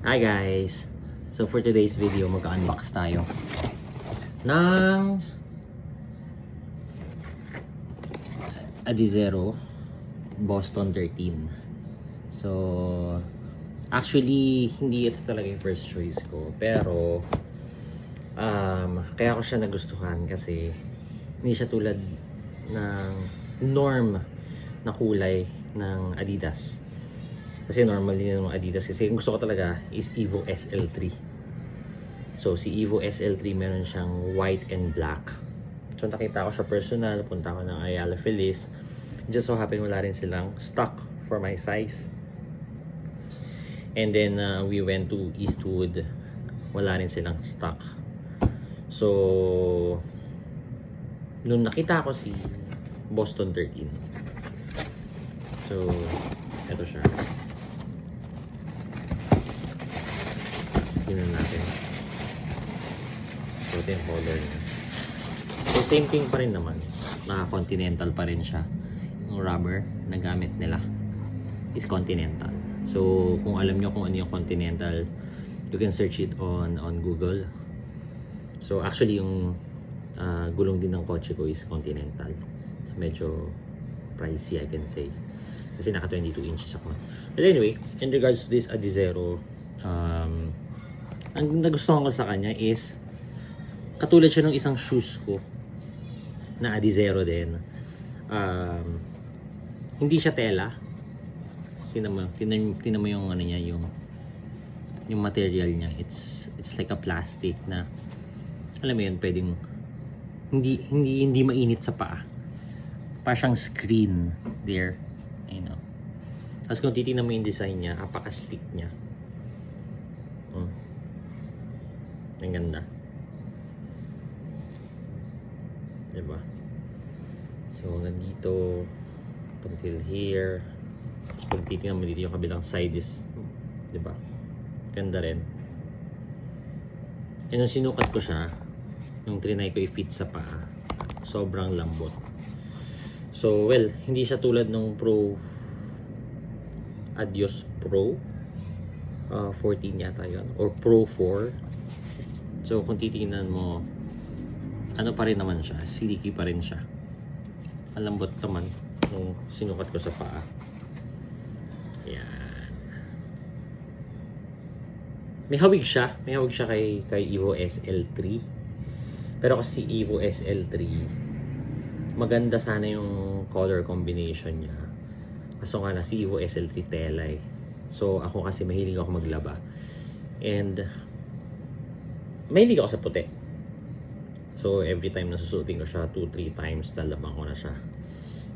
Hi guys! So for today's video, mag-unbox tayo ng Adizero Boston 13. So actually, hindi ito talaga yung first choice ko, pero kaya ko siya nagustuhan kasi hindi siya tulad ng norm na kulay ng Adidas. Kasi normally ng Adidas, kasi yung gusto ko talaga is Evo SL3. So si Evo SL3 meron siyang white and black. So nakita ko siya personal, punta ko ng Ayala Feliz. Just so happen wala rin silang stock for my size. And then we went to Eastwood, wala rin silang stock. So nung nakita ko si Boston 13, so eto siya. Tingnan natin. So ito yung color niya. So same thing pa rin naman, naka-continental pa rin siya. Yung rubber na gamit nila is continental. So kung alam nyo kung ano yung continental, you can search it on Google. So actually yung gulong din ng kotse ko is continental. So medyo pricey, I can say, kasi naka 22 inches ako. But anyway, in regards to this Adizero, ang nagustuhan ko sa kanya is katulad siya ng isang shoes ko na Adizero din. Hindi siya tela. Tingnan mo yung ano niya, yung material niya. It's like a plastic na, alam mo yun, pwedeng hindi mainit sa paa. Parang siyang screen there, you know. Tapos kung titingnan mo yung design niya, apaka-sleek niya. Ang ganda, diba? So nandito until here. Tapos pag titingnan mo dito yung kabilang side is, diba, ganda rin. And nung sinukat ko siya, nung trinay ko i-fit sa paa, sobrang lambot. So well, hindi siya tulad ng Adios Pro 14 yata yun, or Pro 4. So kung titingnan mo, ano pa rin naman siya, silky pa rin siya. Ang lambot naman nung sinukat ko sa paa. Yan. May hawig siya kay Evo SL3. Pero kasi Evo SL3, maganda sana yung color combination niya. Kaso nga na si Evo SL3 tela eh. So ako kasi mahilig ako maglaba. And mahilig ako sa puti. So every time na susuotin ko siya, 2-3 times lalabang ko na siya.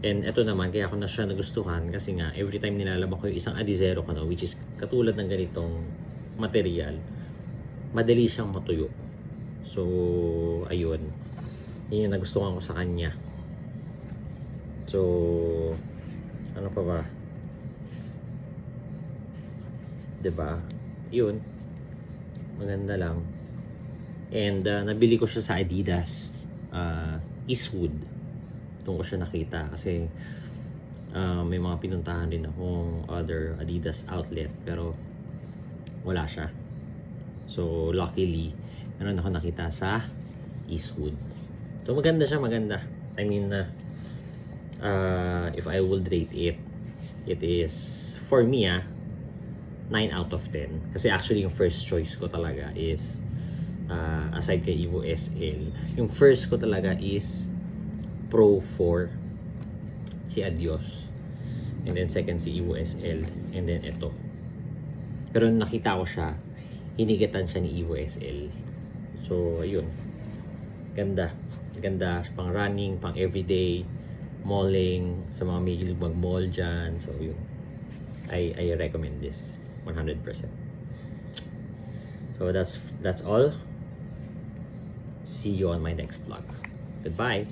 And eto naman, kaya ako na siya nagustuhan kasi nga every time nilalabang ko yung isang Adizero ko na, which is katulad ng ganitong material, madali siyang matuyo. So ayun, yun yung nagustuhan ko sa kanya. So ano pa ba, diba? Yun, maganda lang. And nabili ko siya sa Adidas Eastwood. Doon ko siya nakita kasi may mga pinuntahan din akong other Adidas outlet pero wala siya. So luckily meron ako nakita sa Eastwood. So maganda siya, maganda. I mean if I would rate it, it is for me 9 out of 10. Kasi actually yung first choice ko talaga is aside kay Evo SL, yung first ko talaga is Pro 4, si Adios, and then second si Evo SL, and then ito. Pero nung nakita ko siya, hinigitan siya ni Evo SL. So ayun, ganda pang running, pang everyday, malling, sa mga may hilig mag-mall dyan. So yun, I recommend this 100%. So that's all. See you on my next vlog. Goodbye.